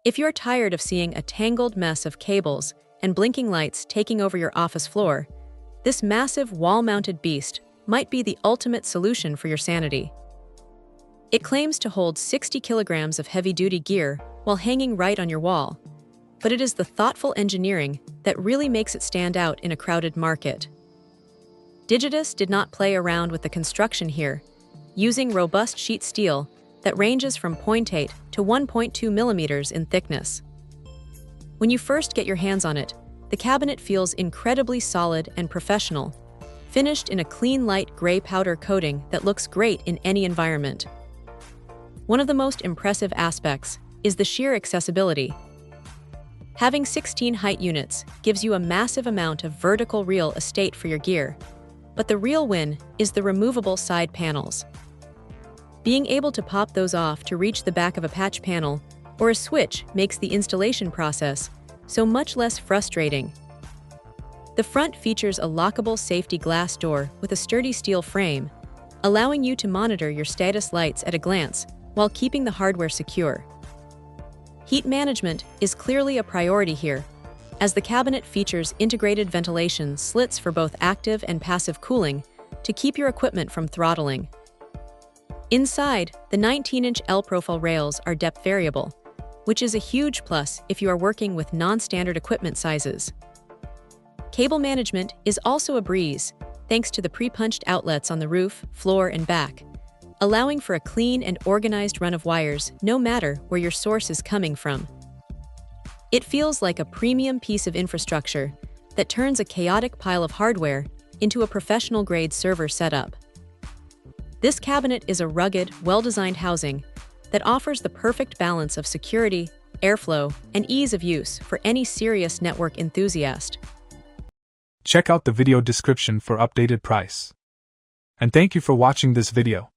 If you're tired of seeing a tangled mess of cables and blinking lights taking over your office floor, this massive wall-mounted beast might be the ultimate solution for your sanity. It claims to hold 60 kilograms of heavy-duty gear while hanging right on your wall, but it is the thoughtful engineering that really makes it stand out in a crowded market. Digitus did not play around with the construction here, using robust sheet steel that ranges from 0.8 to 1.2 millimeters in thickness. When you first get your hands on it, the cabinet feels incredibly solid and professional, finished in a clean light gray powder coating that looks great in any environment. One of the most impressive aspects is the sheer accessibility. Having 16 height units gives you a massive amount of vertical real estate for your gear, but the real win is the removable side panels. Being able to pop those off to reach the back of a patch panel or a switch makes the installation process so much less frustrating. The front features a lockable safety glass door with a sturdy steel frame, allowing you to monitor your status lights at a glance while keeping the hardware secure. Heat management is clearly a priority here, as the cabinet features integrated ventilation slits for both active and passive cooling to keep your equipment from throttling. Inside, the 19-inch L-profile rails are depth variable, which is a huge plus if you are working with non-standard equipment sizes. Cable management is also a breeze, thanks to the pre-punched outlets on the roof, floor, and back, allowing for a clean and organized run of wires no matter where your source is coming from. It feels like a premium piece of infrastructure that turns a chaotic pile of hardware into a professional-grade server setup. This cabinet is a rugged, well-designed housing that offers the perfect balance of security, airflow, and ease of use for any serious network enthusiast. Check out the video description for updated price. And thank you for watching this video.